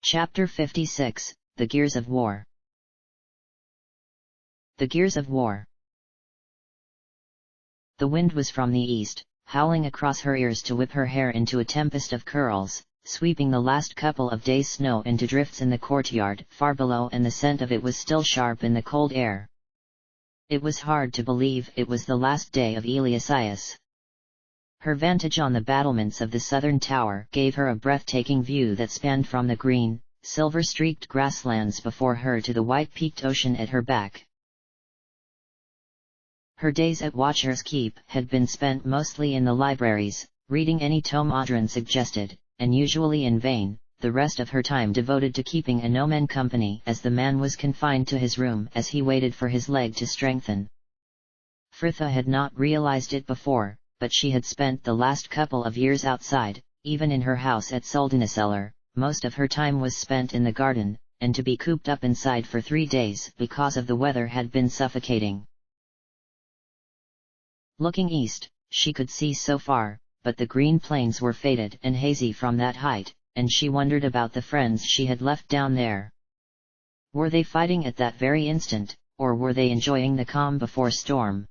Chapter 56, The Gears of War. The Gears of War. The wind was from the east, howling across her ears to whip her hair into a tempest of curls, sweeping the last couple of days' snow into drifts in the courtyard far below, and the scent of it was still sharp in the cold air. It was hard to believe it was the last day of Eliasias. Her vantage on the battlements of the southern tower gave her a breathtaking view that spanned from the green, silver-streaked grasslands before her to the white-peaked ocean at her back. Her days at Watcher's Keep had been spent mostly in the libraries, reading any tome Audran suggested, and usually in vain, the rest of her time devoted to keeping ARandomAudiobookAppeared company as the man was confined to his room as he waited for his leg to strengthen. Fritha had not realized it before, but she had spent the last couple of years outside. Even in her house at Suldanesseller, most of her time was spent in the garden, and to be cooped up inside for 3 days because of the weather had been suffocating. Looking east, she could see so far, but the green plains were faded and hazy from that height, and she wondered about the friends she had left down there. Were they fighting at that very instant, or were they enjoying the calm before storm?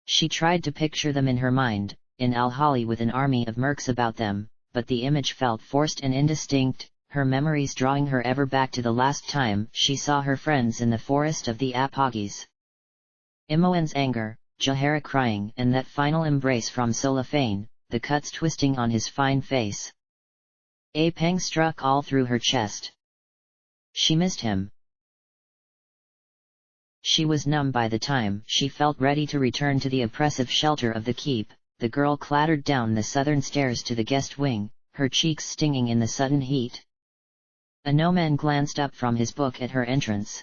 She tried to picture them in her mind, in Al-Hali with an army of mercs about them, but the image felt forced and indistinct, her memories drawing her ever back to the last time she saw her friends in the forest of the Apogis. Imoen's anger, Jahara crying, and that final embrace from Solafane, the cuts twisting on his fine face. A pang struck all through her chest. She missed him. She was numb by the time she felt ready to return to the oppressive shelter of the keep. The girl clattered down the southern stairs to the guest wing, her cheeks stinging in the sudden heat. ARandomAudiobookAppeared glanced up from his book at her entrance.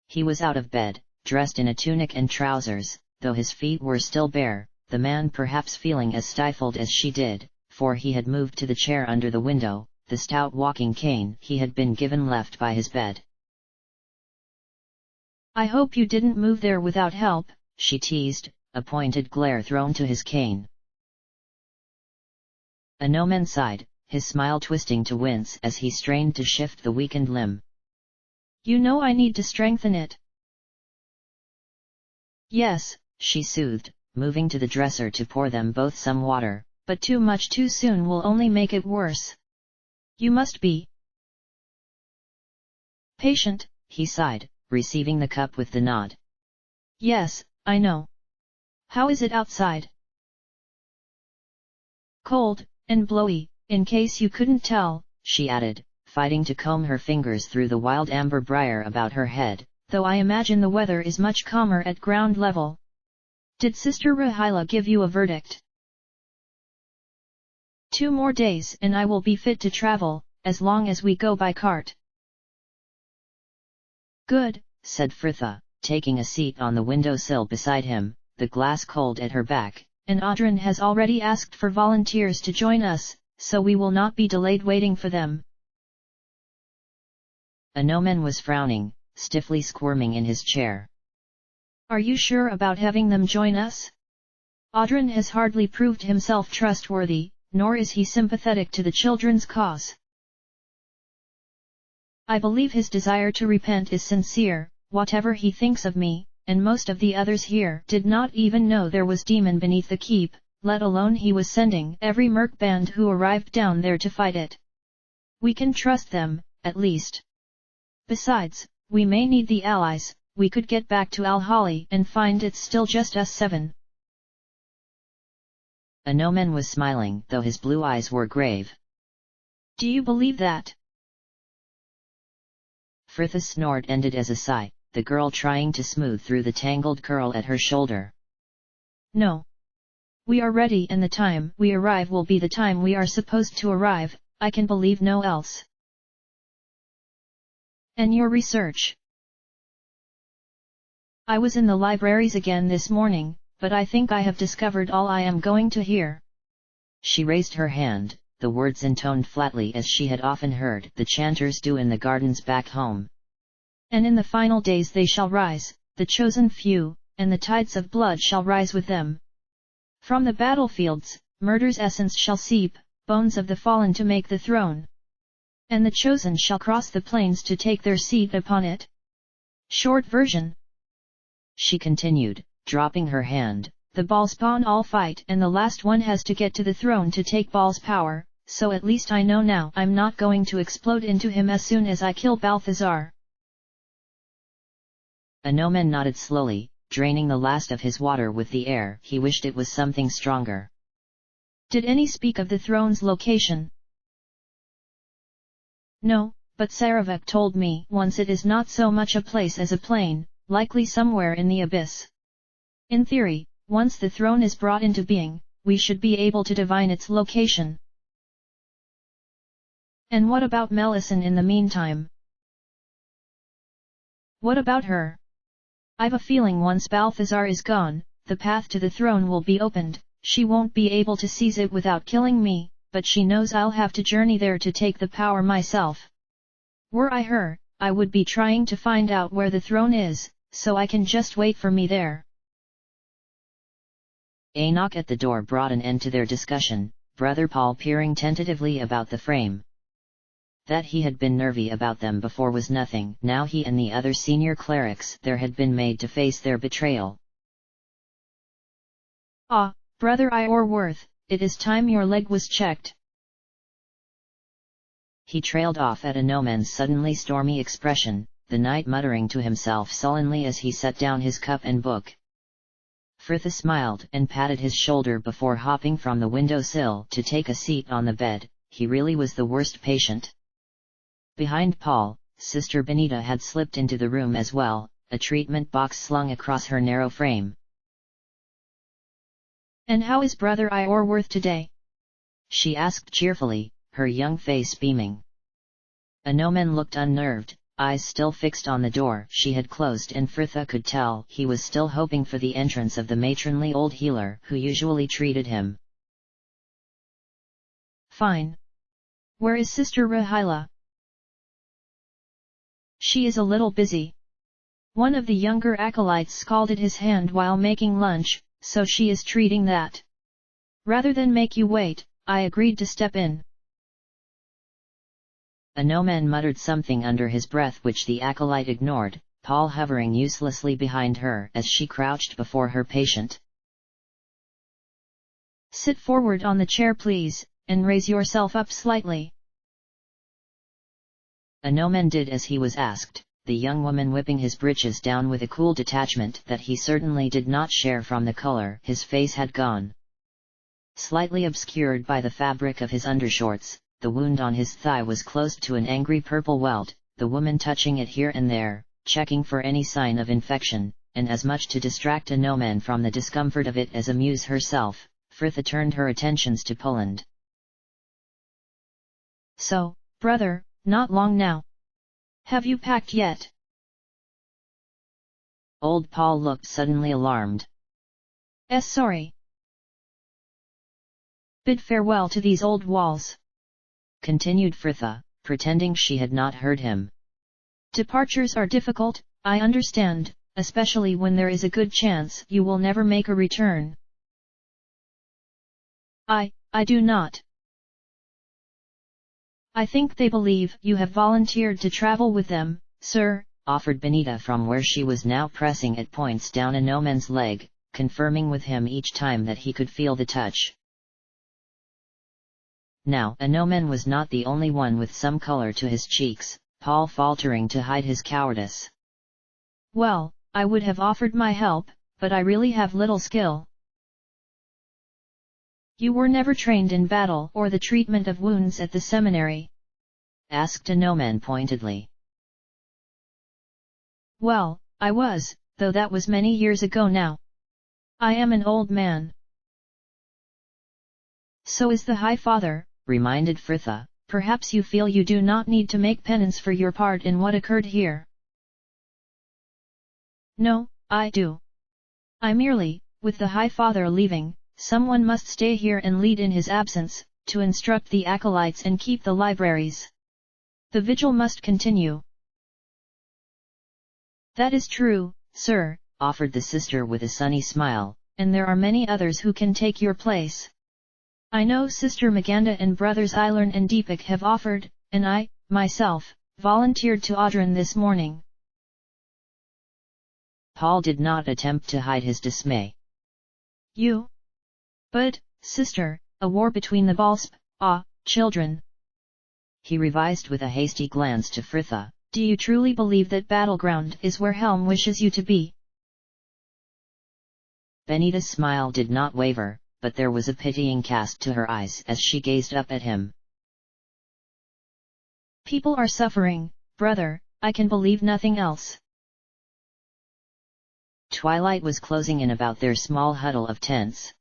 He was out of bed, dressed in a tunic and trousers, though his feet were still bare, the man perhaps feeling as stifled as she did, for he had moved to the chair under the window, the stout walking cane he had been given left by his bed. "I hope you didn't move there without help," she teased, a pointed glare thrown to his cane. ARandomAudiobookAppeared sighed, his smile twisting to wince as he strained to shift the weakened limb. "You know I need to strengthen it." "Yes," she soothed, moving to the dresser to pour them both some water, "but too much too soon will only make it worse. You must be patient," he sighed, receiving the cup with the nod. "Yes, I know. How is it outside?" "Cold, and blowy, in case you couldn't tell," she added, fighting to comb her fingers through the wild amber briar about her head, "though I imagine the weather is much calmer at ground level. Did Sister Rahila give you a verdict?" "2 more days and I will be fit to travel, as long as we go by cart." "Good," said Fritha, taking a seat on the windowsill beside him, the glass cold at her back, "and Audran has already asked for volunteers to join us, so we will not be delayed waiting for them." ARandomAudiobookAppeared was frowning, stiffly squirming in his chair. "Are you sure about having them join us? Audran has hardly proved himself trustworthy, nor is he sympathetic to the children's cause. I believe his desire to repent is sincere, whatever he thinks of me, and most of the others here did not even know there was demon beneath the keep, let alone he was sending every merc band who arrived down there to fight it. We can trust them, at least. Besides, we may need the allies, we could get back to Al-Hali and find it's still just us 7. ARandomAudiobookAppeared was smiling, though his blue eyes were grave. "Do you believe that?" Fritha's snort ended as a sigh, the girl trying to smooth through the tangled curl at her shoulder. "No. We are ready and the time we arrive will be the time we are supposed to arrive, I can believe no else." "And your research?" "I was in the libraries again this morning, but I think I have discovered all I am going to hear." She raised her hand, the words intoned flatly as she had often heard the chanters do in the gardens back home. "And in the final days they shall rise, the chosen few, and the tides of blood shall rise with them. From the battlefields, murder's essence shall seep, bones of the fallen to make the throne." and the chosen shall cross the plains to take their seat upon it. Short version. She continued, dropping her hand. The Ball spawn all fight and the last one has to get to the throne to take Ball's power, so at least I know now I'm not going to explode into him as soon as I kill Balthazar. Anoman nodded slowly, draining the last of his water with the air. He wished it was something stronger. Did any speak of the throne's location? No, but Saravek told me once it is not so much a place as a plain, likely somewhere in the abyss. In theory, once the throne is brought into being, we should be able to divine its location. And what about Melisande in the meantime? What about her? I've a feeling once Balthazar is gone, the path to the throne will be opened. She won't be able to seize it without killing me, but she knows I'll have to journey there to take the power myself. Were I her, I would be trying to find out where the throne is, so I can just wait for me there. A knock at the door brought an end to their discussion, Brother Paul peering tentatively about the frame. That he had been nervy about them before was nothing. Now he and the other senior clerics there had been made to face their betrayal. Ah, Brother Iorwerth, it is time your leg was checked. He trailed off at Anoman's suddenly stormy expression, the knight muttering to himself sullenly as he set down his cup and book. Frithha smiled and patted his shoulder before hopping from the windowsill to take a seat on the bed. He really was the worst patient. Behind Paul, Sister Benita had slipped into the room as well, a treatment box slung across her narrow frame. And how is Brother Iorwerth today? She asked cheerfully, her young face beaming. Anoman looked unnerved, eyes still fixed on the door she had closed, and Frithha could tell he was still hoping for the entrance of the matronly old healer who usually treated him. Fine. Where is Sister Rahila? She is a little busy. One of the younger acolytes scalded his hand while making lunch, so she is treating that. Rather than make you wait, I agreed to step in. Anoman muttered something under his breath which the acolyte ignored, Paul hovering uselessly behind her as she crouched before her patient. Sit forward on the chair please, and raise yourself up slightly. Anoman did as he was asked, the young woman whipping his breeches down with a cool detachment that he certainly did not share from the color his face had gone. Slightly obscured by the fabric of his undershorts, the wound on his thigh was close to an angry purple welt, the woman touching it here and there, checking for any sign of infection, and as much to distract Anoman from the discomfort of it as amuse herself, Frithha turned her attentions to Poland. So, brother, not long now. Have you packed yet? Old Paul looked suddenly alarmed. Sorry. Bid farewell to these old walls. Continued Frithha, pretending she had not heard him. Departures are difficult, I understand, especially when there is a good chance you will never make a return. I do not. I think they believe you have volunteered to travel with them, sir, offered Benita from where she was now pressing at points down Anoman's leg, confirming with him each time that he could feel the touch. Now Anoman was not the only one with some color to his cheeks, Paul faltering to hide his cowardice. Well, I would have offered my help, but I really have little skill. You were never trained in battle or the treatment of wounds at the seminary? Asked Anoman pointedly. Well, I was, though that was many years ago now. I am an old man. So is the High Father, reminded Frithha. Perhaps you feel you do not need to make penance for your part in what occurred here. No, I do. I merely, with the High Father leaving, someone must stay here and lead in his absence, to instruct the acolytes and keep the libraries. The vigil must continue. That is true, sir, offered the sister with a sunny smile, and there are many others who can take your place. I know Sister Maganda and brothers Eilern and Deepak have offered, and myself, volunteered to Audran this morning. Paul did not attempt to hide his dismay. You? But, sister, a war between the Balsp, children. He revised with a hasty glance to Fritha. Do you truly believe that Battleground is where Helm wishes you to be? Benita's smile did not waver, but there was a pitying cast to her eyes as she gazed up at him. People are suffering, brother, I can believe nothing else. Twilight was closing in about their small huddle of tents.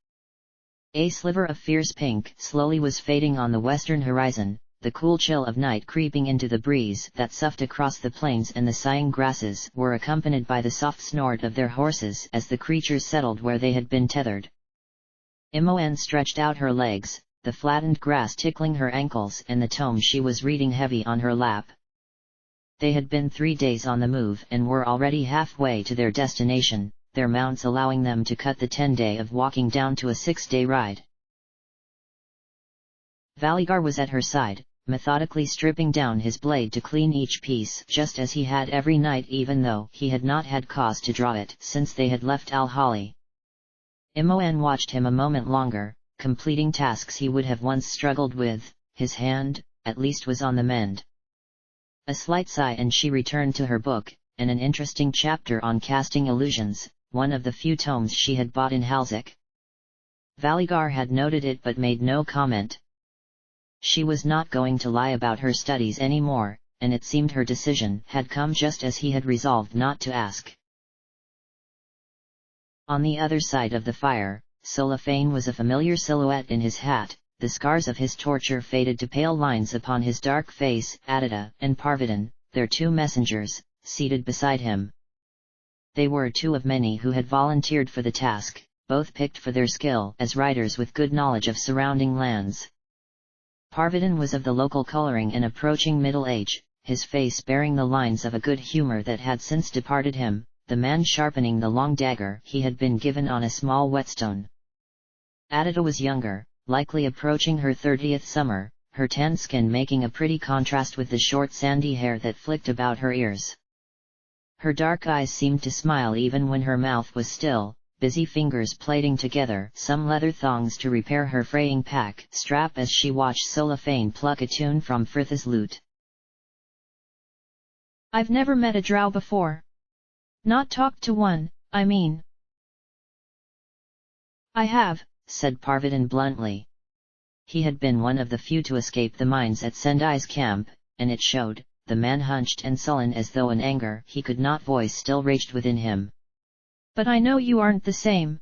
A sliver of fierce pink slowly was fading on the western horizon, the cool chill of night creeping into the breeze that soughed across the plains, and the sighing grasses were accompanied by the soft snort of their horses as the creatures settled where they had been tethered. Imoen stretched out her legs, the flattened grass tickling her ankles and the tome she was reading heavy on her lap. They had been 3 days on the move and were already halfway to their destination, their mounts allowing them to cut the 10-day of walking down to a 6-day ride. Valigar was at her side, methodically stripping down his blade to clean each piece just as he had every night, even though he had not had cause to draw it since they had left Al-Hali. Imoen watched him a moment longer, completing tasks he would have once struggled with. His hand, at least, was on the mend. A slight sigh and she returned to her book, and an interesting chapter on casting illusions, one of the few tomes she had bought in Halzik. Valigar had noted it but made no comment. She was not going to lie about her studies anymore, and it seemed her decision had come just as he had resolved not to ask. On the other side of the fire, Solafane was a familiar silhouette in his hat, the scars of his torture faded to pale lines upon his dark face. Adida and Parvatan, their 2 messengers, seated beside him. They were 2 of many who had volunteered for the task, both picked for their skill as riders with good knowledge of surrounding lands. Parvatan was of the local coloring and approaching middle age, his face bearing the lines of a good humor that had since departed him, the man sharpening the long dagger he had been given on a small whetstone. Adida was younger, likely approaching her 30th summer, her tan skin making a pretty contrast with the short sandy hair that flicked about her ears. Her dark eyes seemed to smile even when her mouth was still, busy fingers plaiting together some leather thongs to repair her fraying pack strap as she watched Solafane pluck a tune from Fritha's lute. I've never met a drow before. Not talked to one, I mean. I have, said Parvatan bluntly. He had been one of the few to escape the mines at Sendai's camp, and it showed. The man hunched and sullen as though an anger he could not voice still raged within him. But I know you aren't the same.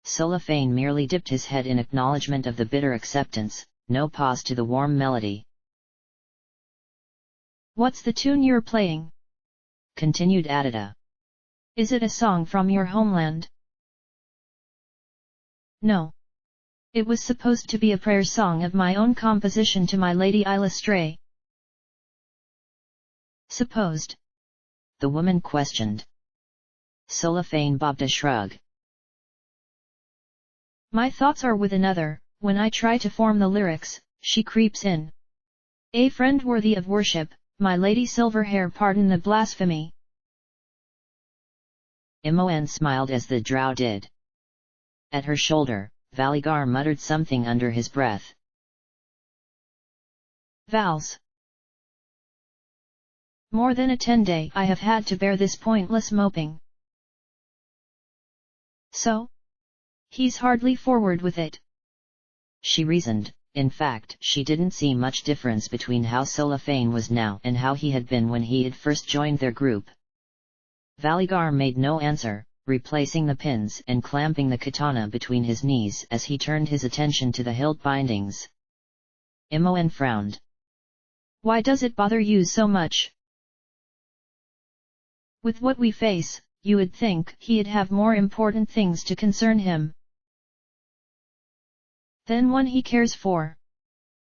Solafane merely dipped his head in acknowledgement of the bitter acceptance, no pause to the warm melody. What's the tune you're playing? Continued Adida. Is it a song from your homeland? No. It was supposed to be a prayer song of my own composition to my lady Illustrae. Supposed? The woman questioned. Solafane bobbed a shrug. My thoughts are with another. When I try to form the lyrics, she creeps in. A friend worthy of worship, my lady Silverhair, pardon the blasphemy. Imoen smiled as the drow did. At her shoulder, Valigar muttered something under his breath. Vals. More than a 10-day I have had to bear this pointless moping. So? He's hardly forward with it. She reasoned. In fact, she didn't see much difference between how Solafane was now and how he had been when he had first joined their group. Valigar made no answer, replacing the pins and clamping the katana between his knees as he turned his attention to the hilt bindings. Imoen frowned. Why does it bother you so much? With what we face, you would think he'd have more important things to concern him than one he cares for.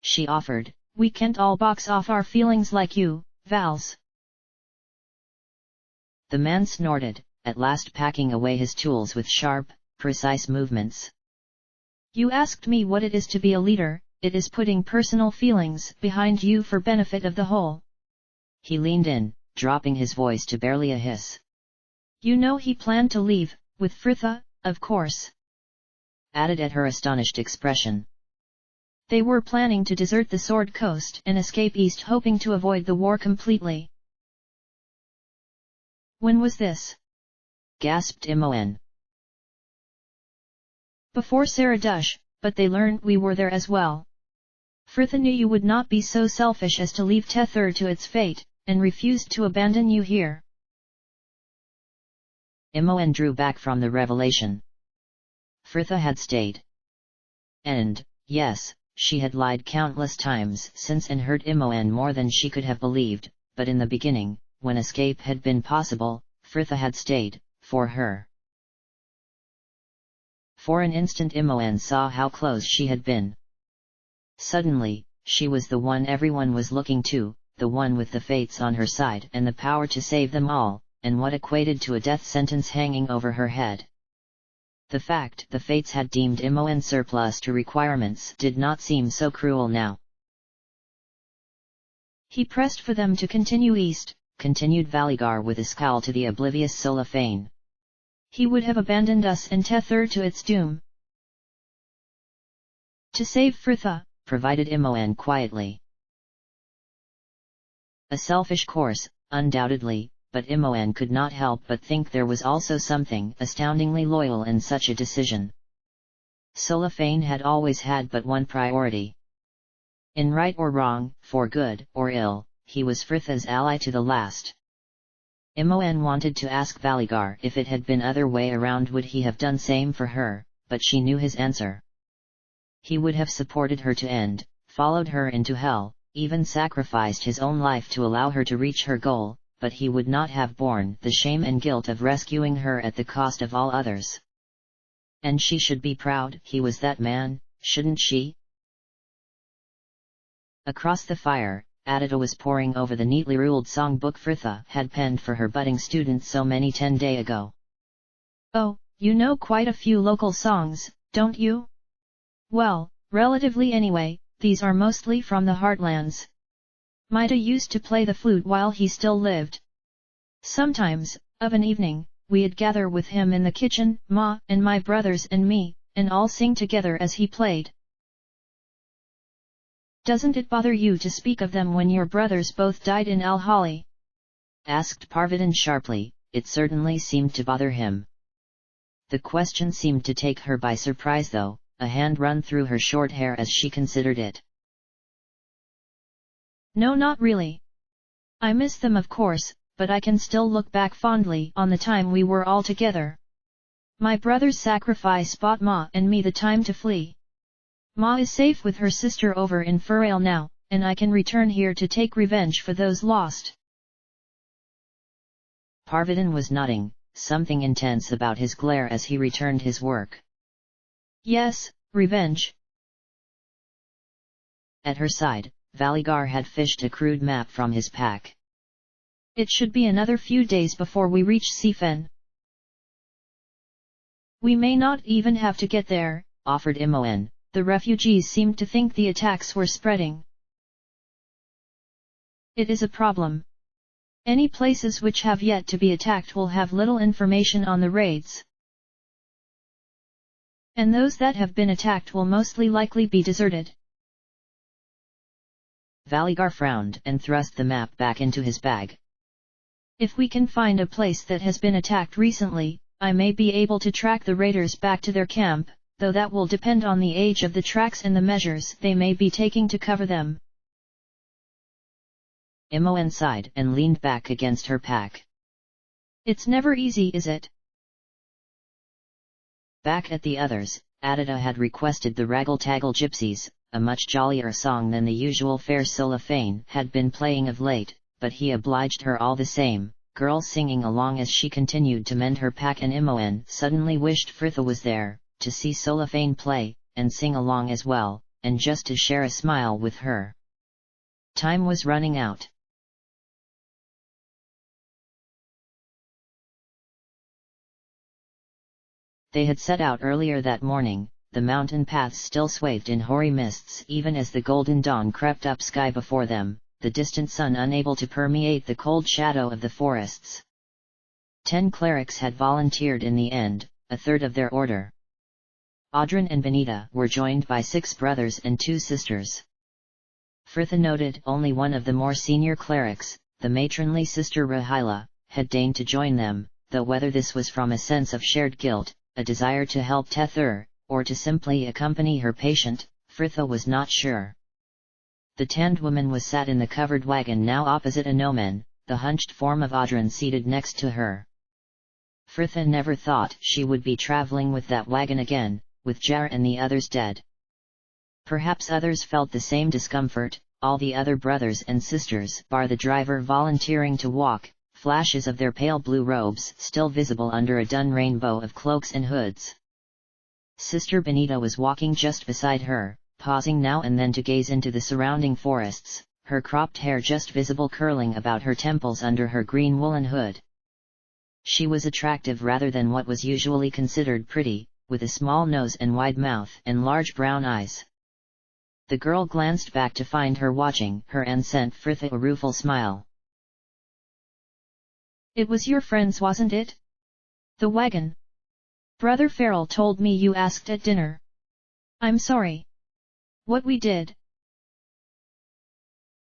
She offered. We can't all box off our feelings like you, Vals. The man snorted, at last packing away his tools with sharp, precise movements. You asked me what it is to be a leader, it is putting personal feelings behind you for benefit of the whole. He leaned in, dropping his voice to barely a hiss. You know he planned to leave, with Fritha, of course. Added at her astonished expression. They were planning to desert the Sword Coast and escape east, hoping to avoid the war completely. When was this? Gasped Imoen. Before Saradush, but they learned we were there as well. Fritha knew you would not be so selfish as to leave Tether to its fate, and refused to abandon you here. Imoen drew back from the revelation. Fritha had stayed. And, yes, she had lied countless times since and hurt Imoen more than she could have believed, but in the beginning, when escape had been possible, Fritha had stayed, for her. For an instant Imoen saw how close she had been. Suddenly, she was the one everyone was looking to, the one with the fates on her side and the power to save them all, and what equated to a death sentence hanging over her head. The fact the fates had deemed Imoen surplus to requirements did not seem so cruel now. He pressed for them to continue east, continued Valigar with a scowl to the oblivious Solafane. He would have abandoned us and Tether to its doom. To save Fritha, provided Imoen quietly. A selfish course, undoubtedly, but Imoen could not help but think there was also something astoundingly loyal in such a decision. Solafane had always had but one priority. In right or wrong, for good or ill, he was Fritha's ally to the last. Imoen wanted to ask Valigar if it had been other way around would he have done same for her, but she knew his answer. He would have supported her to end, followed her into hell, even sacrificed his own life to allow her to reach her goal, but he would not have borne the shame and guilt of rescuing her at the cost of all others. And she should be proud he was that man, shouldn't she? Across the fire, Adita was poring over the neatly ruled songbook Fritha had penned for her budding students so many 10 days ago. Oh, you know quite a few local songs, don't you? Well, relatively anyway, these are mostly from the heartlands. Maida used to play the flute while he still lived. Sometimes, of an evening, we'd gather with him in the kitchen, Ma and my brothers and me, and all sing together as he played. Doesn't it bother you to speak of them when your brothers both died in Al-Hali? Asked Parvati sharply. It certainly seemed to bother him. The question seemed to take her by surprise though, a hand run through her short hair as she considered it. No, not really. I miss them of course, but I can still look back fondly on the time we were all together. My brother's sacrifice bought Ma and me the time to flee. Ma is safe with her sister over in Furail now, and I can return here to take revenge for those lost. Parvati was nodding, something intense about his glare as he returned his work. Yes, revenge. At her side, Valigar had fished a crude map from his pack. It should be another few days before we reach Sifen. We may not even have to get there, offered Imoen. The refugees seemed to think the attacks were spreading. It is a problem. Any places which have yet to be attacked will have little information on the raids. And those that have been attacked will mostly likely be deserted. Valigar frowned and thrust the map back into his bag. If we can find a place that has been attacked recently, I may be able to track the raiders back to their camp, though that will depend on the age of the tracks and the measures they may be taking to cover them. Imoen sighed and leaned back against her pack. It's never easy, is it? Back at the others, Adita had requested the Raggle-Taggle Gypsies, a much jollier song than the usual fair Solafane had been playing of late, but he obliged her all the same, girls singing along as she continued to mend her pack, and Imoen suddenly wished Fritha was there, to see Solafane play, and sing along as well, and just to share a smile with her. Time was running out. They had set out earlier that morning, the mountain paths still swathed in hoary mists even as the golden dawn crept up sky before them, the distant sun unable to permeate the cold shadow of the forests. 10 clerics had volunteered in the end, a third of their order. Audran and Benita were joined by 6 brothers and 2 sisters. Frithha noted only one of the more senior clerics, the matronly sister Rahila, had deigned to join them, though whether this was from a sense of shared guilt, a desire to help Tethur, or to simply accompany her patient, Frithha was not sure. The tanned woman was sat in the covered wagon now opposite Anomen, the hunched form of Audran seated next to her. Frithha never thought she would be travelling with that wagon again, with Jar and the others dead. Perhaps others felt the same discomfort, all the other brothers and sisters bar the driver volunteering to walk, flashes of their pale blue robes still visible under a dun rainbow of cloaks and hoods. Sister Benita was walking just beside her, pausing now and then to gaze into the surrounding forests, her cropped hair just visible curling about her temples under her green woolen hood. She was attractive rather than what was usually considered pretty, with a small nose and wide mouth and large brown eyes. The girl glanced back to find her watching her and sent Frithha a rueful smile. "It was your friends, wasn't it? The wagon. Brother Farrell told me you asked at dinner. I'm sorry. What we did."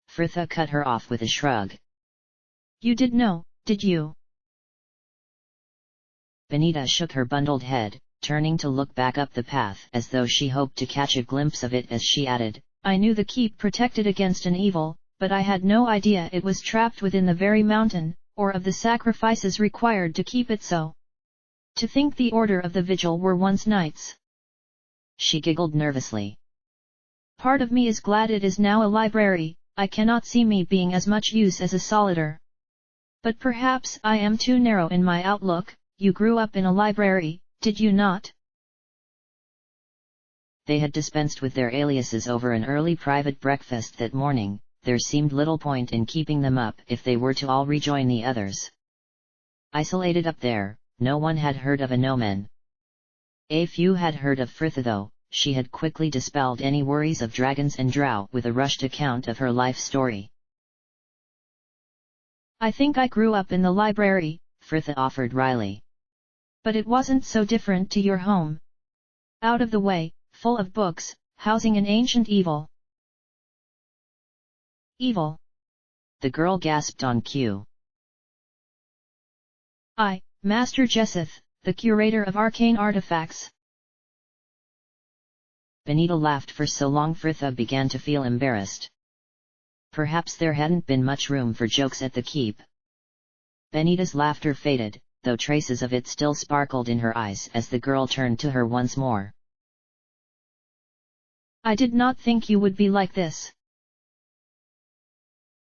Frithha cut her off with a shrug. "You did know, did you?" Benita shook her bundled head, turning to look back up the path as though she hoped to catch a glimpse of it as she added, "I knew the keep protected against an evil, but I had no idea it was trapped within the very mountain, or of the sacrifices required to keep it so. To think the order of the vigil were once knights." She giggled nervously. "Part of me is glad it is now a library, I cannot see me being as much use as a solitaire. But perhaps I am too narrow in my outlook. You grew up in a library, did you not?" They had dispensed with their aliases over an early private breakfast that morning. There seemed little point in keeping them up if they were to all rejoin the others. Isolated up there, no one had heard of Anomen. A few had heard of Frithha though. She had quickly dispelled any worries of dragons and drow with a rushed account of her life story. "I think I grew up in the library," Frithha offered wryly. "But it wasn't so different to your home. Out of the way, full of books, housing an ancient evil." "Evil?" the girl gasped on cue. "I, Master Jesseth, the curator of arcane artifacts." Benita laughed for so long Frithha began to feel embarrassed. Perhaps there hadn't been much room for jokes at the keep. Benita's laughter faded, though traces of it still sparkled in her eyes as the girl turned to her once more. "I did not think you would be like this."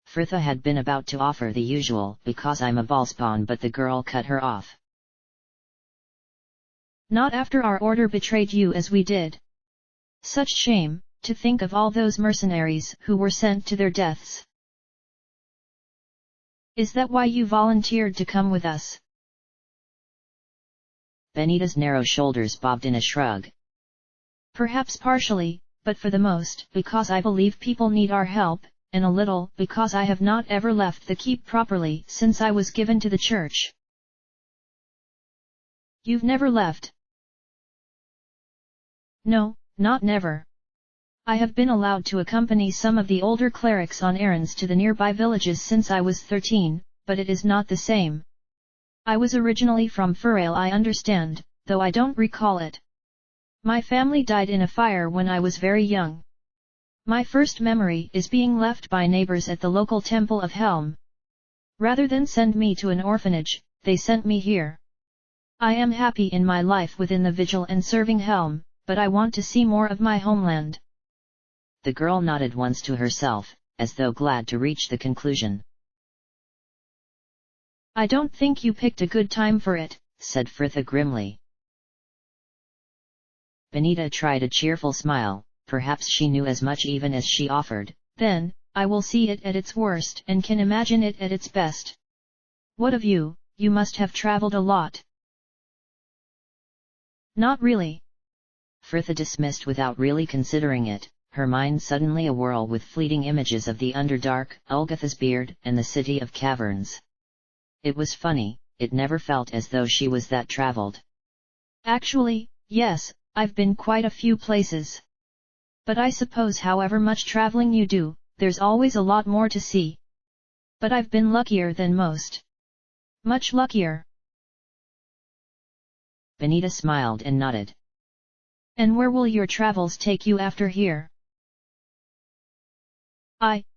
Frithha had been about to offer the usual "because I'm a ballspawn," but the girl cut her off. "Not after our order betrayed you as we did. Such shame, to think of all those mercenaries who were sent to their deaths." "Is that why you volunteered to come with us?" Benita's narrow shoulders bobbed in a shrug. "Perhaps partially, but for the most because I believe people need our help, and a little because I have not ever left the keep properly since I was given to the church." "You've never left?" "No, not never. I have been allowed to accompany some of the older clerics on errands to the nearby villages since I was 13, but it is not the same. I was originally from Furail, I understand, though I don't recall it. My family died in a fire when I was very young. My first memory is being left by neighbors at the local temple of Helm. Rather than send me to an orphanage, they sent me here. I am happy in my life within the vigil and serving Helm, but I want to see more of my homeland." The girl nodded once to herself, as though glad to reach the conclusion. "I don't think you picked a good time for it," said Frithha grimly. Benita tried a cheerful smile. Perhaps she knew as much even as she offered. "Then, I will see it at its worst and can imagine it at its best. What of you? You must have traveled a lot." "Not really. Frithha dismissed without really considering it, her mind suddenly awhirl with fleeting images of the Underdark, Ulgatha's beard, and the City of Caverns. It was funny, it never felt as though she was that traveled. Actually, yes, I've been quite a few places. But I suppose however much traveling you do, there's always a lot more to see. But I've been luckier than most. Much luckier. Benita smiled and nodded. And where will your travels take you after here?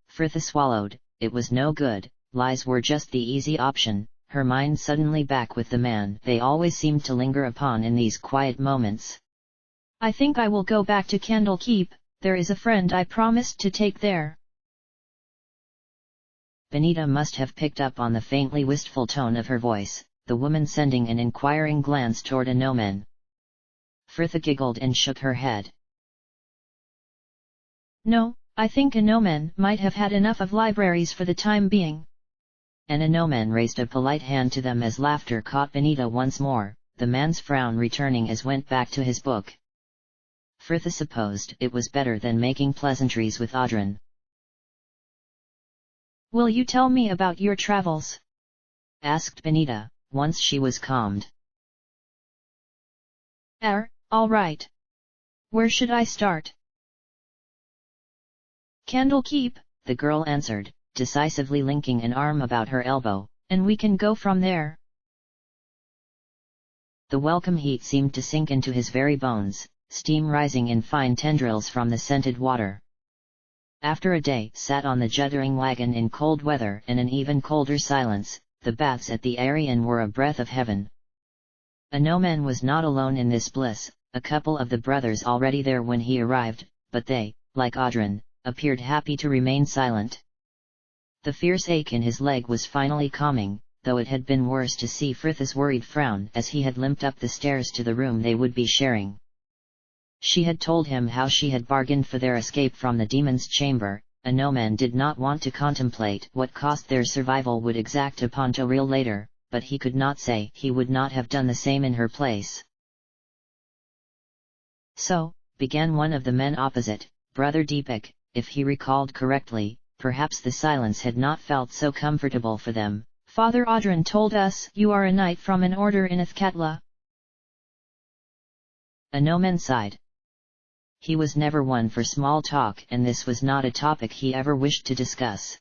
Frithha swallowed, it was no good, lies were just the easy option, her mind suddenly back with the man they always seemed to linger upon in these quiet moments. I think I will go back to Candlekeep, there is a friend I promised to take there. Benita must have picked up on the faintly wistful tone of her voice, the woman sending an inquiring glance toward Anomen. Frithha giggled and shook her head. No, I think Anomen might have had enough of libraries for the time being. And Anomen raised a polite hand to them as laughter caught Benita once more, the man's frown returning as went back to his book. Frithha supposed it was better than making pleasantries with Audran. Will you tell me about your travels? Asked Benita, once she was calmed. All right. Where should I start? Candlekeep, the girl answered, decisively linking an arm about her elbow, and we can go from there. The welcome heat seemed to sink into his very bones, steam rising in fine tendrils from the scented water. After a day sat on the juddering wagon in cold weather and an even colder silence, the baths at the ARIan were a breath of heaven. Anomen was not alone in this bliss, a couple of the brothers already there when he arrived, but they, like Audran, appeared happy to remain silent. The fierce ache in his leg was finally calming, though it had been worse to see Frithha's worried frown as he had limped up the stairs to the room they would be sharing. She had told him how she had bargained for their escape from the demon's chamber. Anomen did not want to contemplate what cost their survival would exact upon Toril later, but he could not say he would not have done the same in her place. So, began one of the men opposite, Brother Deepak. If he recalled correctly, perhaps the silence had not felt so comfortable for them. Father Audran told us you are a knight from an order in Athkatla. Anomen sighed. He was never one for small talk and this was not a topic he ever wished to discuss.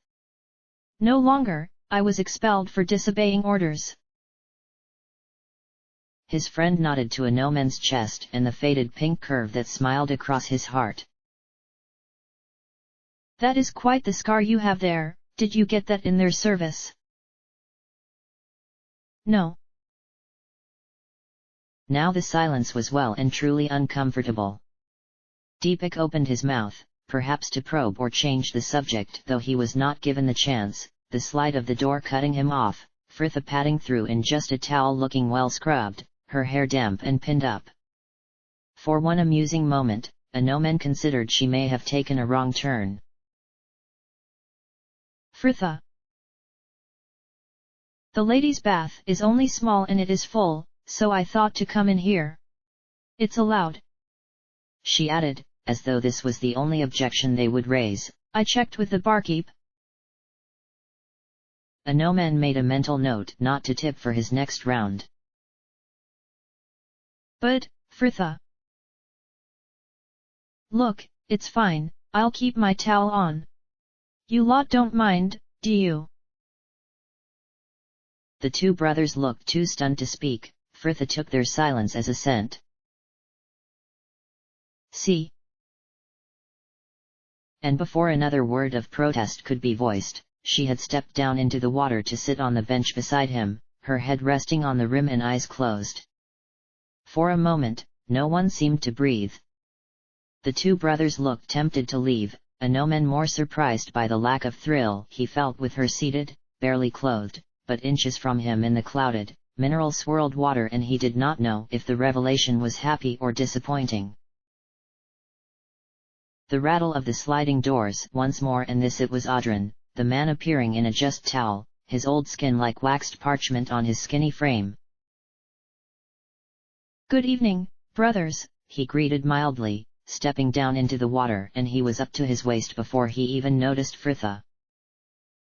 No longer, I was expelled for disobeying orders. His friend nodded to Anomen's chest and the faded pink curve that smiled across his heart. That is quite the scar you have there, did you get that in their service? No. Now the silence was well and truly uncomfortable. Deepak opened his mouth, perhaps to probe or change the subject though he was not given the chance, the slide of the door cutting him off, Frithha padding through in just a towel looking well scrubbed, her hair damp and pinned up. For one amusing moment, Anomen considered she may have taken a wrong turn. Frithha. The ladies' bath is only small and it is full, so I thought to come in here. It's allowed. She added, as though this was the only objection they would raise. I checked with the barkeep. Anomen made a mental note not to tip for his next round. But, Frithha. Look, it's fine, I'll keep my towel on. You lot don't mind, do you? The two brothers looked too stunned to speak. Frithha took their silence as assent. See? And before another word of protest could be voiced, she had stepped down into the water to sit on the bench beside him, her head resting on the rim and eyes closed. For a moment, no one seemed to breathe. The two brothers looked tempted to leave, Anomen more surprised by the lack of thrill he felt with her seated, barely clothed, but inches from him in the clouded, mineral-swirled water, and he did not know if the revelation was happy or disappointing. The rattle of the sliding doors once more, and this it was Audran, the man appearing in a just towel, his old skin like waxed parchment on his skinny frame. Good evening, brothers, he greeted mildly, stepping down into the water, and he was up to his waist before he even noticed Fritha.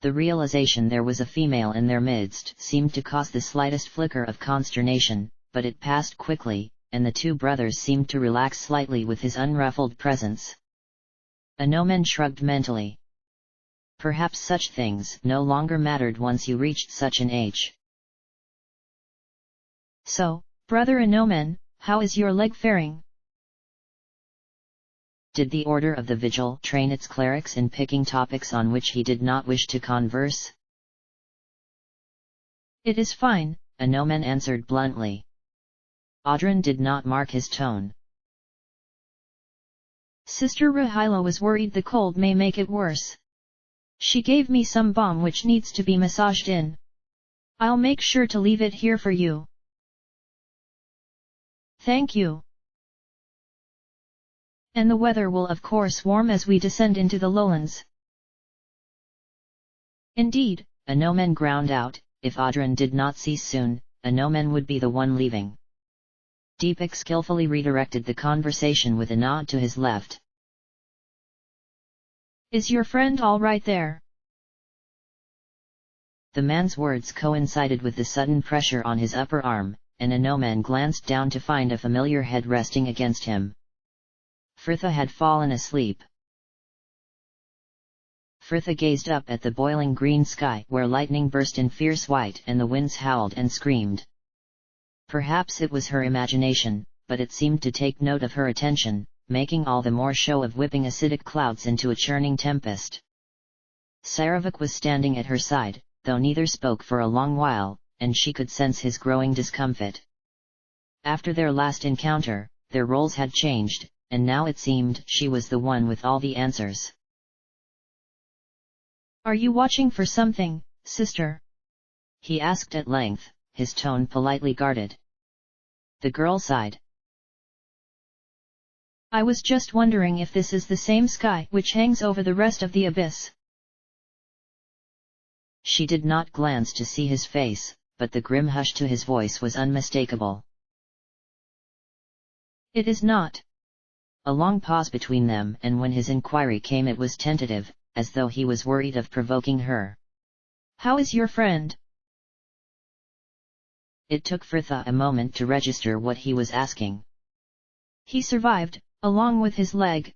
The realization there was a female in their midst seemed to cause the slightest flicker of consternation, but it passed quickly, and the two brothers seemed to relax slightly with his unruffled presence. ARandomAud shrugged mentally. Perhaps such things no longer mattered once you reached such an age. So, brother ARandomAud, how is your leg faring? Did the Order of the Vigil train its clerics in picking topics on which he did not wish to converse? It is fine, ARandomAud answered bluntly. Audron did not mark his tone. Sister Rahila was worried the cold may make it worse. She gave me some balm which needs to be massaged in. I'll make sure to leave it here for you. Thank you. And the weather will of course warm as we descend into the lowlands. Indeed, ARandomAud ground out, if Audron did not cease soon, ARandomAud would be the one leaving. Deepak skillfully redirected the conversation with a nod to his left. Is your friend all right there? The man's words coincided with the sudden pressure on his upper arm, and ARandomAud glanced down to find a familiar head resting against him. Fritha had fallen asleep. Fritha gazed up at the boiling green sky where lightning burst in fierce white and the winds howled and screamed. Perhaps it was her imagination, but it seemed to take note of her attention, making all the more show of whipping acidic clouds into a churning tempest. Saravik was standing at her side, though neither spoke for a long while, and she could sense his growing discomfort. After their last encounter, their roles had changed, and now it seemed she was the one with all the answers. Are you watching for something, sister? He asked at length, his tone politely guarded. The girl sighed. I was just wondering if this is the same sky which hangs over the rest of the abyss. She did not glance to see his face, but the grim hush to his voice was unmistakable. It is not. A long pause between them, and when his inquiry came it was tentative, as though he was worried of provoking her. How is your friend? It took Fritha a moment to register what he was asking. He survived, along with his leg.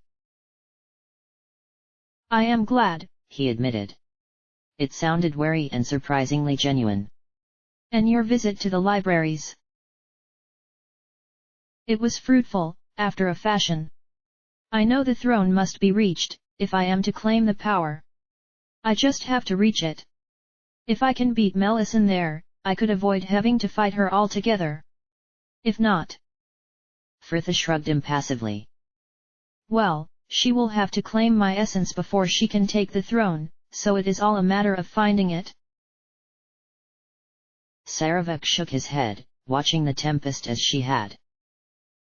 I am glad, he admitted. It sounded wary and surprisingly genuine. And your visit to the libraries? It was fruitful, after a fashion. I know the throne must be reached, if I am to claim the power. I just have to reach it. If I can beat Melisande there, I could avoid having to fight her altogether. If not... Fritha shrugged impassively. Well, she will have to claim my essence before she can take the throne, so it is all a matter of finding it. Saravik shook his head, watching the tempest as she had.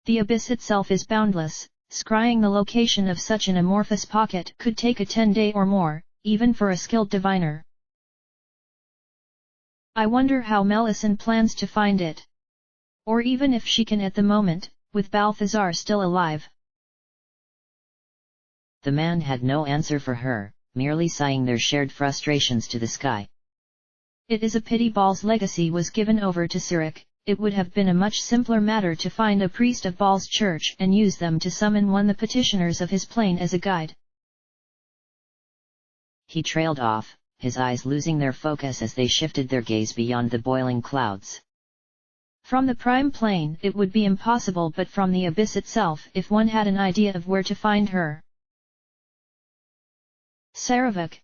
The abyss itself is boundless, scrying the location of such an amorphous pocket could take a 10-day or more, even for a skilled diviner. I wonder how Melisande plans to find it. Or even if she can at the moment, with Balthazar still alive. The man had no answer for her, merely sighing their shared frustrations to the sky. It is a pity Baal's legacy was given over to Sirik. It would have been a much simpler matter to find a priest of Baal's church and use them to summon one of the petitioners of his plane as a guide. He trailed off, his eyes losing their focus as they shifted their gaze beyond the boiling clouds. From the prime plane it would be impossible, but from the abyss itself, if one had an idea of where to find her. Saravik.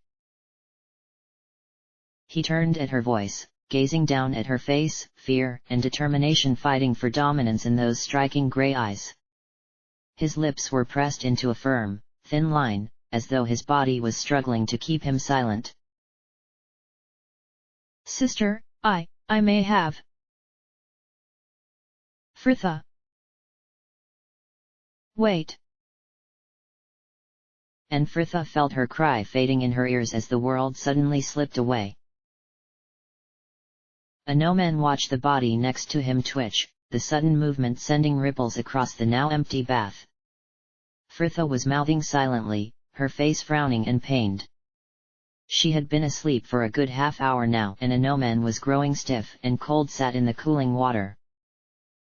He turned at her voice, gazing down at her face, fear and determination fighting for dominance in those striking grey eyes. His lips were pressed into a firm, thin line, as though his body was struggling to keep him silent. Sister, I may have. Fritha. Wait. And Fritha felt her cry fading in her ears as the world suddenly slipped away. ARandomAud watched the body next to him twitch, the sudden movement sending ripples across the now empty bath. Frithha was mouthing silently, her face frowning and pained. She had been asleep for a good half-hour now, and Anoman was growing stiff and cold, sat in the cooling water.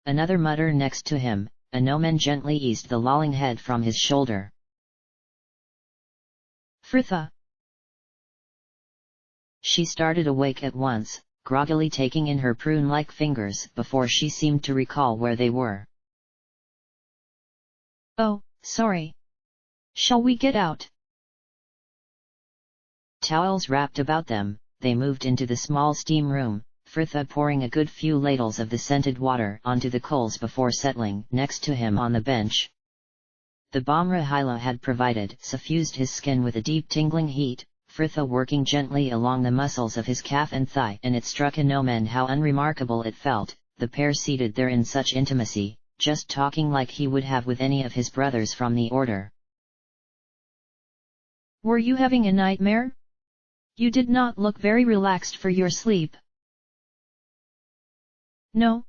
Another mutter next to him, Anoman gently eased the lolling head from his shoulder. Frithha. She started awake at once, groggily taking in her prune-like fingers before she seemed to recall where they were. Oh, sorry. Shall we get out? Towels wrapped about them, they moved into the small steam room, Frithha pouring a good few ladles of the scented water onto the coals before settling next to him on the bench. The Bamra Hila had provided suffused his skin with a deep tingling heat, Frithha working gently along the muscles of his calf and thigh, and it struck Anoman how unremarkable it felt, the pair seated there in such intimacy, just talking like he would have with any of his brothers from the order. Were you having a nightmare? You did not look very relaxed for your sleep. No,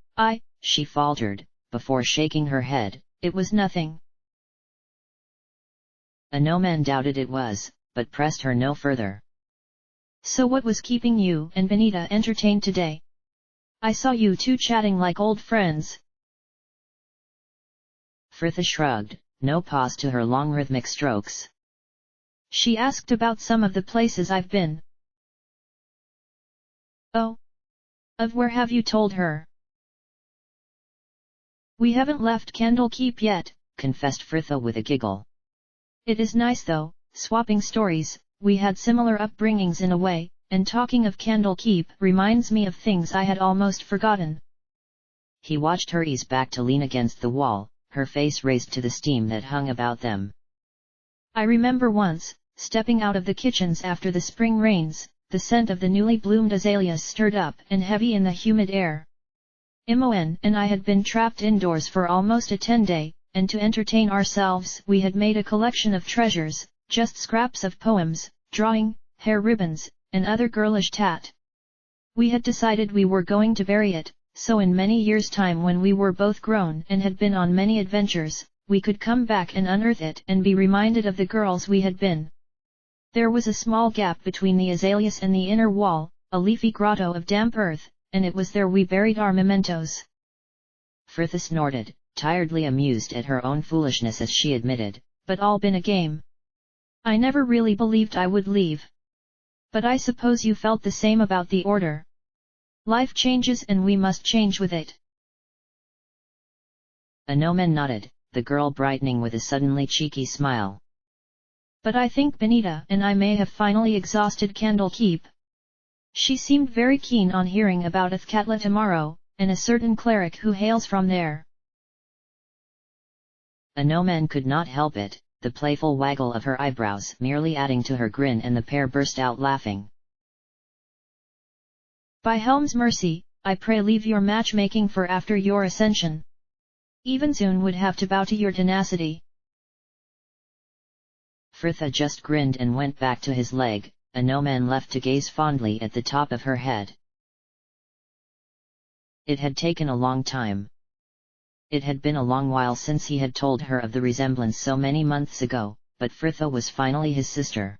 she faltered, before shaking her head, it was nothing. Anoman doubted it was, but pressed her no further. So what was keeping you and Benita entertained today? I saw you two chatting like old friends. Frithha shrugged, no pause to her long rhythmic strokes. She asked about some of the places I've been. Oh. Of where have you told her? We haven't left Candlekeep yet, confessed Frithha with a giggle. It is nice though, swapping stories, we had similar upbringings in a way, and talking of Candlekeep reminds me of things I had almost forgotten. He watched her ease back to lean against the wall, her face raised to the steam that hung about them. I remember once, stepping out of the kitchens after the spring rains, the scent of the newly bloomed azaleas stirred up and heavy in the humid air. Imoen and I had been trapped indoors for almost a 10-day, and to entertain ourselves we had made a collection of treasures, just scraps of poems, drawing, hair ribbons, and other girlish tat. We had decided we were going to bury it, so in many years' time when we were both grown and had been on many adventures, we could come back and unearth it and be reminded of the girls we had been. There was a small gap between the azaleas and the inner wall, a leafy grotto of damp earth, and it was there we buried our mementos. Frithha snorted, tiredly amused at her own foolishness as she admitted, but all been a game. I never really believed I would leave. But I suppose you felt the same about the order. Life changes and we must change with it. Anoman nodded, the girl brightening with a suddenly cheeky smile. But I think Benita and I may have finally exhausted Candlekeep. She seemed very keen on hearing about Athkatla tomorrow, and a certain cleric who hails from there. Anoman could not help it, the playful waggle of her eyebrows merely adding to her grin, and the pair burst out laughing. By Helm's mercy, I pray leave your matchmaking for after your ascension. Even Zune would have to bow to your tenacity. Frithha just grinned and went back to his leg, Anoman left to gaze fondly at the top of her head. It had taken a long time. It had been a long while since he had told her of the resemblance so many months ago, but Frithha was finally his sister.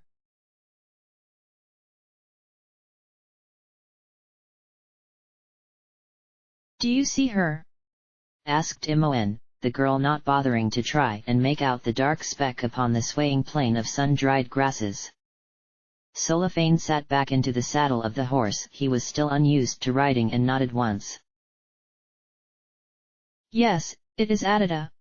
Do you see her? Asked Imoen, the girl not bothering to try and make out the dark speck upon the swaying plain of sun-dried grasses. Solafane sat back into the saddle of the horse he was still unused to riding and nodded once. Yes, it is Adida.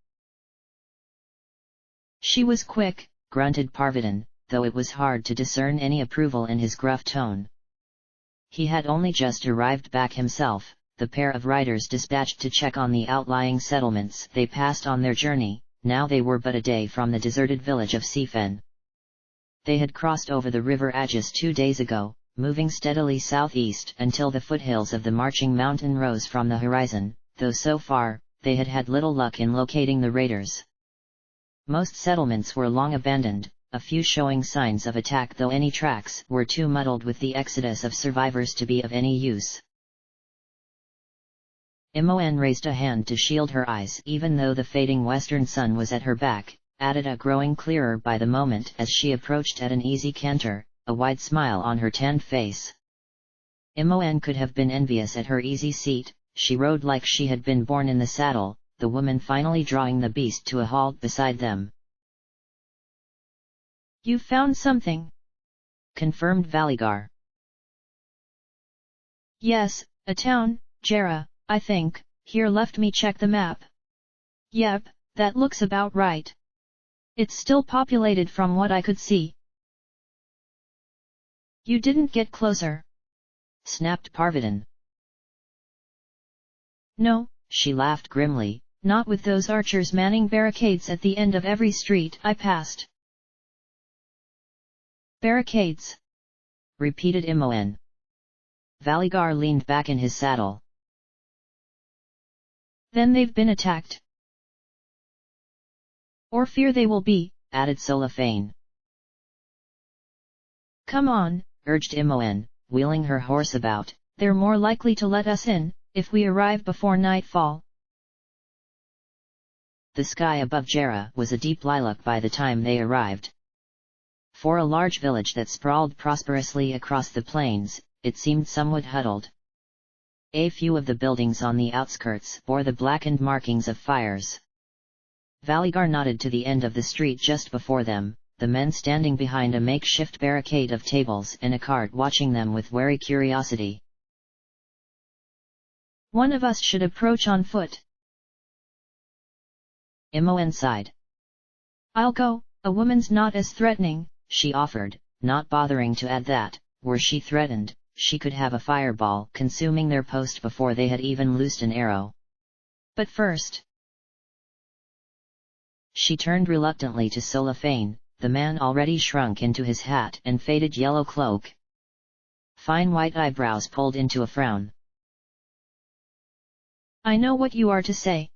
She was quick, grunted Parvatan, though it was hard to discern any approval in his gruff tone. He had only just arrived back himself, the pair of riders dispatched to check on the outlying settlements they passed on their journey. Now they were but a day from the deserted village of Sifen. They had crossed over the river Agis 2 days ago, moving steadily southeast until the foothills of the marching mountain rose from the horizon, though so far, they had had little luck in locating the raiders. Most settlements were long abandoned, a few showing signs of attack, though any tracks were too muddled with the exodus of survivors to be of any use. Imoen raised a hand to shield her eyes even though the fading western sun was at her back, Adida growing clearer by the moment as she approached at an easy canter, a wide smile on her tanned face. Imoen could have been envious at her easy seat, she rode like she had been born in the saddle, the woman finally drawing the beast to a halt beside them. "You found something," confirmed Valigar. "Yes, a town, Jera, I think. Here, let me check the map. Yep, that looks about right. It's still populated from what I could see." "You didn't get closer," snapped Parvatan. "No," she laughed grimly, "not with those archers manning barricades at the end of every street I passed." "Barricades?" repeated Imoen. Valigar leaned back in his saddle. "Then they've been attacked. Or fear they will be," added Solafane. "Come on," urged Imoen, wheeling her horse about. "They're more likely to let us in, if we arrive before nightfall." The sky above Jera was a deep lilac by the time they arrived. For a large village that sprawled prosperously across the plains, it seemed somewhat huddled. A few of the buildings on the outskirts bore the blackened markings of fires. Valigar nodded to the end of the street just before them, the men standing behind a makeshift barricade of tables and a cart watching them with wary curiosity. "One of us should approach on foot." Imoen sighed. "I'll go, a woman's not as threatening," she offered, not bothering to add that, were she threatened, she could have a fireball consuming their post before they had even loosed an arrow. "But first..." She turned reluctantly to Solafane, the man already shrunk into his hat and faded yellow cloak. Fine white eyebrows pulled into a frown. "I know what you are to say.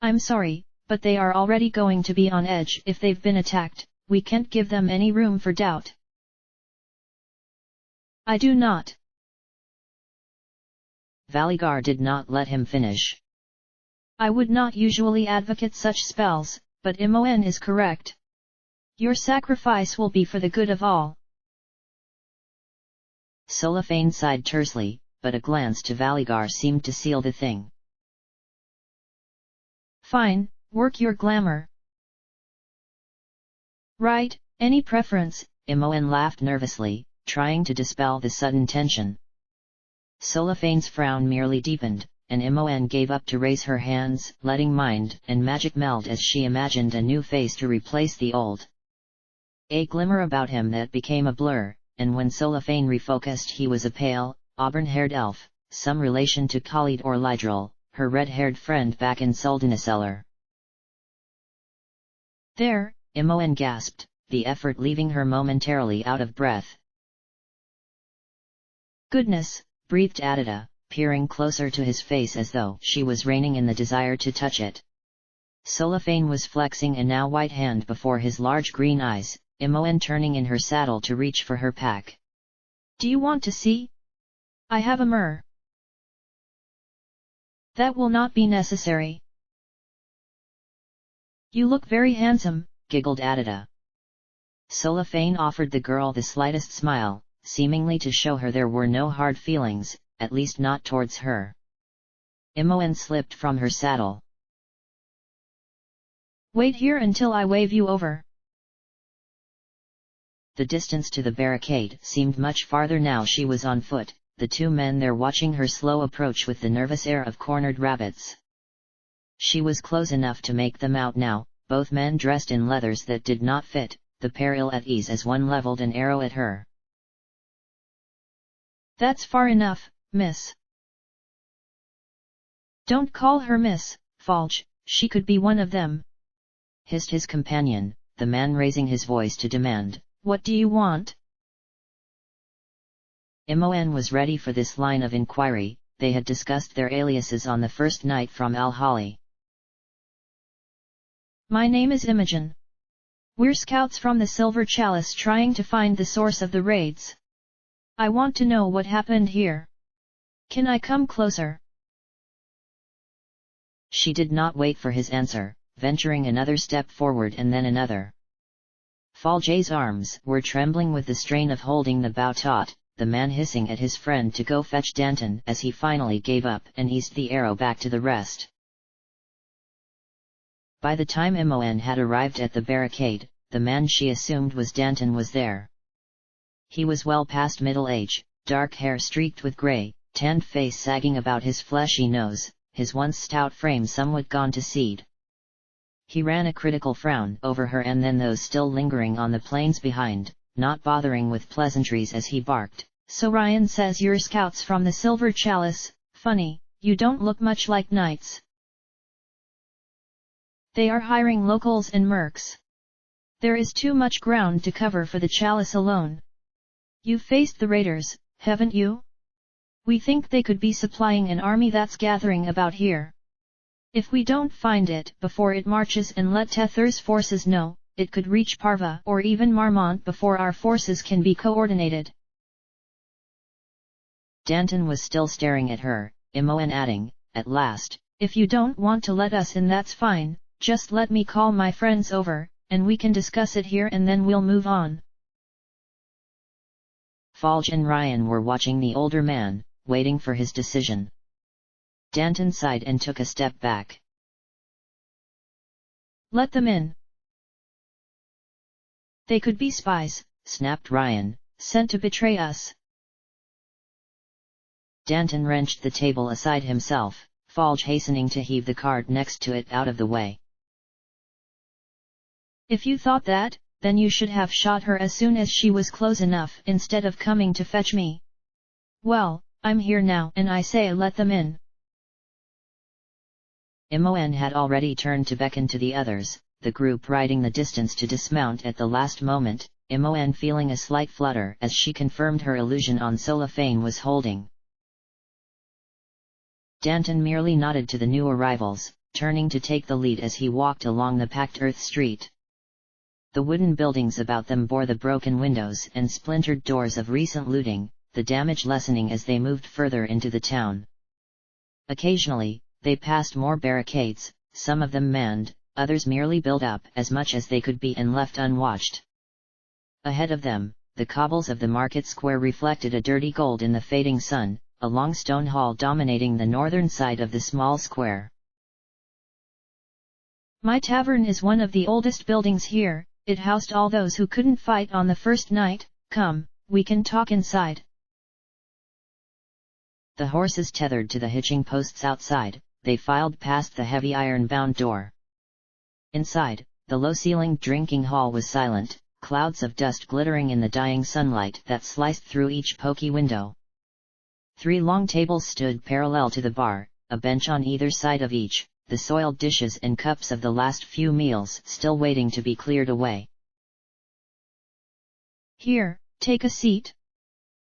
I'm sorry, but they are already going to be on edge if they've been attacked, we can't give them any room for doubt." "I do not." Valigar did not let him finish. "I would not usually advocate such spells, but Imoen is correct. Your sacrifice will be for the good of all." Solafane sighed tersely, but a glance to Valigar seemed to seal the thing. "Fine, work your glamour." "Right, any preference?" Imoen laughed nervously, trying to dispel the sudden tension. Solafane's frown merely deepened, and Imoen gave up to raise her hands, letting mind and magic meld as she imagined a new face to replace the old. A glimmer about him that became a blur, and when Solafane refocused he was a pale, auburn-haired elf, some relation to Khalid or Lydril, her red-haired friend back in Suldanisseller. "There," Imoen gasped, the effort leaving her momentarily out of breath. "Goodness," breathed Adida, peering closer to his face as though she was reining in the desire to touch it. Solafane was flexing a now white hand before his large green eyes, Imoen turning in her saddle to reach for her pack. "Do you want to see? I have a mirror." "That will not be necessary." "You look very handsome," giggled Adida. Solafane offered the girl the slightest smile, seemingly to show her there were no hard feelings, at least not towards her. Imoen slipped from her saddle. "Wait here until I wave you over." The distance to the barricade seemed much farther now she was on foot, the two men there watching her slow approach with the nervous air of cornered rabbits. She was close enough to make them out now, both men dressed in leathers that did not fit, the pair ill at ease as one leveled an arrow at her. "That's far enough, miss." "Don't call her miss, Falch, she could be one of them," hissed his companion, the man raising his voice to demand, "What do you want?" Imoen was ready for this line of inquiry, they had discussed their aliases on the first night from Al-Hali. "My name is Imogen. We're scouts from the Silver Chalice trying to find the source of the raids. I want to know what happened here." Can I come closer? She did not wait for his answer, venturing another step forward and then another. Falj's arms were trembling with the strain of holding the bow taut, the man hissing at his friend to go fetch Danton as he finally gave up and eased the arrow back to the rest. By the time Mon had arrived at the barricade, the man she assumed was Danton was there. He was well past middle age, dark hair streaked with grey, tanned face sagging about his fleshy nose, his once stout frame somewhat gone to seed. He ran a critical frown over her and then those still lingering on the plains behind, not bothering with pleasantries as he barked. So Ryan says you're scouts from the Silver Chalice, funny, you don't look much like knights. They are hiring locals and mercs. There is too much ground to cover for the Chalice alone. You faced the raiders, haven't you? We think they could be supplying an army that's gathering about here. If we don't find it before it marches and let Tether's forces know, it could reach Parva or even Marmont before our forces can be coordinated. Danton was still staring at her, Mon adding, at last, if you don't want to let us in, that's fine, just let me call my friends over, and we can discuss it here and then we'll move on. Falj and Ryan were watching the older man, waiting for his decision. Danton sighed and took a step back. Let them in. They could be spies, snapped Ryan, sent to betray us. Danton wrenched the table aside himself, Falj hastening to heave the card next to it out of the way. If you thought that, then you should have shot her as soon as she was close enough instead of coming to fetch me. Well, I'm here now and I say let them in. Mon had already turned to beckon to the others, the group riding the distance to dismount at the last moment, Mon feeling a slight flutter as she confirmed her illusion on cellophane was holding. Danton merely nodded to the new arrivals, turning to take the lead as he walked along the packed earth street. The wooden buildings about them bore the broken windows and splintered doors of recent looting, the damage lessening as they moved further into the town. Occasionally, they passed more barricades, some of them manned, others merely built up as much as they could be and left unwatched. Ahead of them, the cobbles of the market square reflected a dirty gold in the fading sun, a long stone hall dominating the northern side of the small square. My tavern is one of the oldest buildings here, it housed all those who couldn't fight on the first night. Come, we can talk inside. The horses tethered to the hitching posts outside, they filed past the heavy iron-bound door. Inside, the low-ceilinged drinking hall was silent, clouds of dust glittering in the dying sunlight that sliced through each poky window. 3 long tables stood parallel to the bar, a bench on either side of each, the soiled dishes and cups of the last few meals still waiting to be cleared away. Here, take a seat.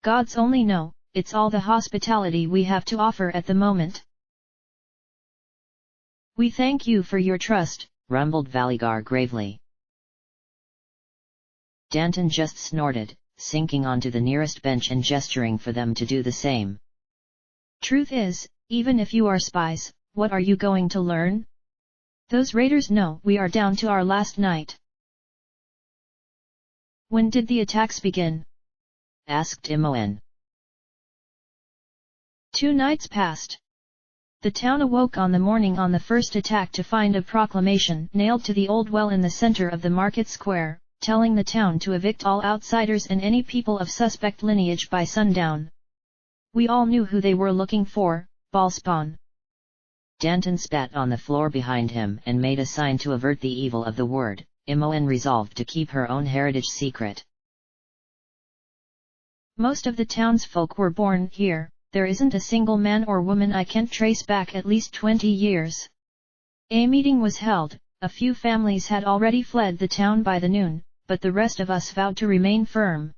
Gods only know, it's all the hospitality we have to offer at the moment. We thank you for your trust, rumbled Valigar gravely. Danton just snorted, sinking onto the nearest bench and gesturing for them to do the same. Truth is, even if you are spies, what are you going to learn? Those raiders know we are down to our last night. When did the attacks begin? Asked Mon. 2 nights past. The town awoke on the morning on the first attack to find a proclamation nailed to the old well in the center of the market square, telling the town to evict all outsiders and any people of suspect lineage by sundown. We all knew who they were looking for, Ballspawn. Danton spat on the floor behind him and made a sign to avert the evil of the word. Mon resolved to keep her own heritage secret. Most of the townsfolk were born here. There isn't a single man or woman I can't trace back at least 20 years. A meeting was held, a few families had already fled the town by the noon, but the rest of us vowed to remain firm.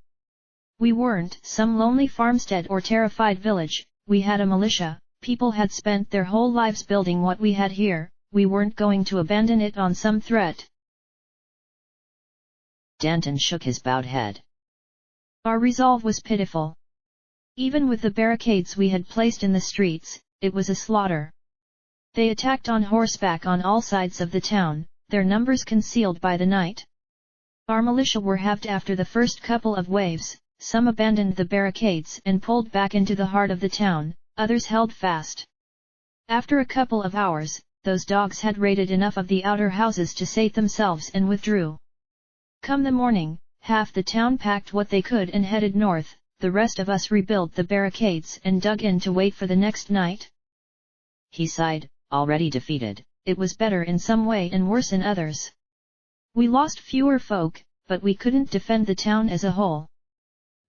We weren't some lonely farmstead or terrified village, we had a militia, people had spent their whole lives building what we had here, we weren't going to abandon it on some threat. Danton shook his bowed head. Our resolve was pitiful. Even with the barricades we had placed in the streets, it was a slaughter. They attacked on horseback on all sides of the town, their numbers concealed by the night. Our militia were halved after the first couple of waves, some abandoned the barricades and pulled back into the heart of the town, others held fast. After a couple of hours, those dogs had raided enough of the outer houses to sate themselves and withdrew. Come the morning, half the town packed what they could and headed north, the rest of us rebuilt the barricades and dug in to wait for the next night. He sighed, already defeated. It was better in some way and worse in others. We lost fewer folk, but we couldn't defend the town as a whole.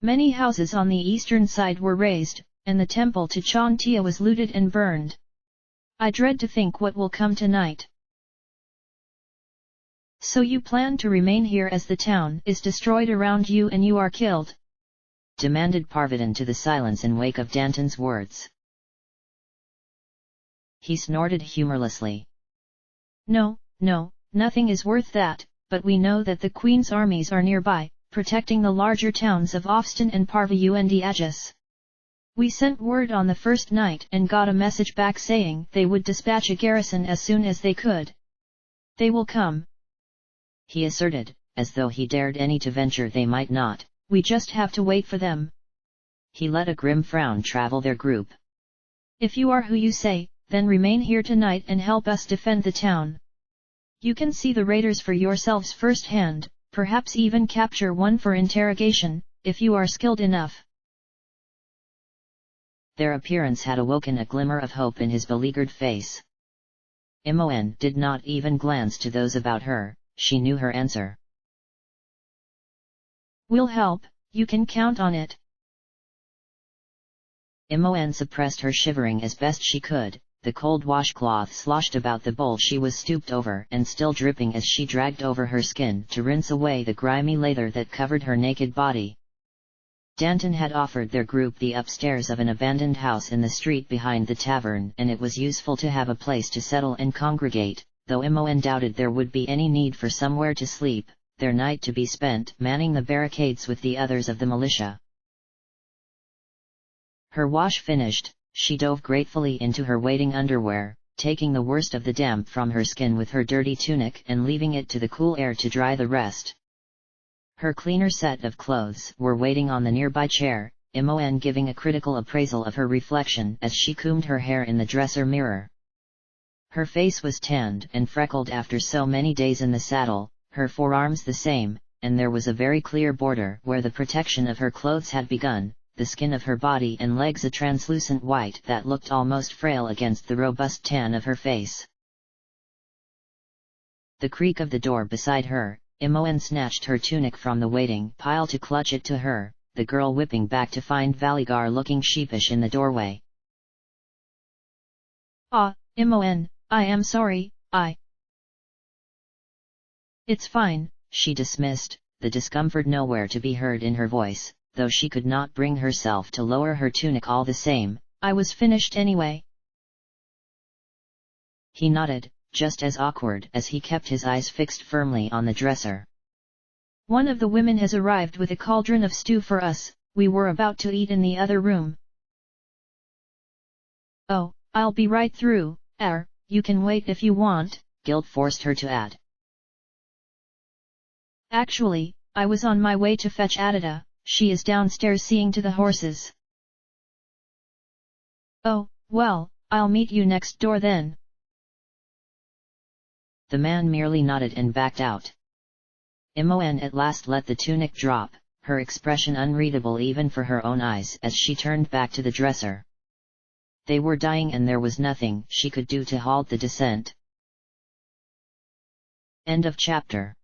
Many houses on the eastern side were razed, and the temple to Chantia was looted and burned. I dread to think what will come tonight. So you plan to remain here as the town is destroyed around you and you are killed? Demanded Parvati to the silence in wake of Danton's words. He snorted humorlessly. No, nothing is worth that, but we know that the Queen's armies are nearby, protecting the larger towns of Ofston and Parvayu and Aegis. We sent word on the first night and got a message back saying they would dispatch a garrison as soon as they could. They will come, he asserted, as though he dared any to venture they might not. We just have to wait for them. He let a grim frown travel their group. If you are who you say, then remain here tonight and help us defend the town. You can see the raiders for yourselves firsthand, perhaps even capture one for interrogation, if you are skilled enough. Their appearance had awoken a glimmer of hope in his beleaguered face. Imoen did not even glance to those about her, she knew her answer. We'll help, you can count on it. Imoen suppressed her shivering as best she could, the cold washcloth sloshed about the bowl she was stooped over and still dripping as she dragged over her skin to rinse away the grimy lather that covered her naked body. Danton had offered their group the upstairs of an abandoned house in the street behind the tavern, and it was useful to have a place to settle and congregate, though Imoen doubted there would be any need for somewhere to sleep, their night to be spent manning the barricades with the others of the militia. Her wash finished, she dove gratefully into her waiting underwear, taking the worst of the damp from her skin with her dirty tunic and leaving it to the cool air to dry the rest. Her cleaner set of clothes were waiting on the nearby chair, Imoen giving a critical appraisal of her reflection as she combed her hair in the dresser mirror. Her face was tanned and freckled after so many days in the saddle, her forearms the same, and there was a very clear border where the protection of her clothes had begun, the skin of her body and legs a translucent white that looked almost frail against the robust tan of her face. The creak of the door beside her, Imoen snatched her tunic from the waiting pile to clutch it to her, the girl whipping back to find Valigar looking sheepish in the doorway. Ah, Imoen, I am sorry, It's fine, she dismissed, the discomfort nowhere to be heard in her voice, though she could not bring herself to lower her tunic all the same. I was finished anyway. He nodded, just as awkward as he kept his eyes fixed firmly on the dresser. One of the women has arrived with a cauldron of stew for us, we were about to eat in the other room. Oh, I'll be right through, you can wait if you want, Guilt forced her to add. Actually, I was on my way to fetch Adida, she is downstairs seeing to the horses. Oh, well, I'll meet you next door then. The man merely nodded and backed out. Imoen at last let the tunic drop, her expression unreadable even for her own eyes as she turned back to the dresser. They were dying and there was nothing she could do to halt the descent. End of chapter.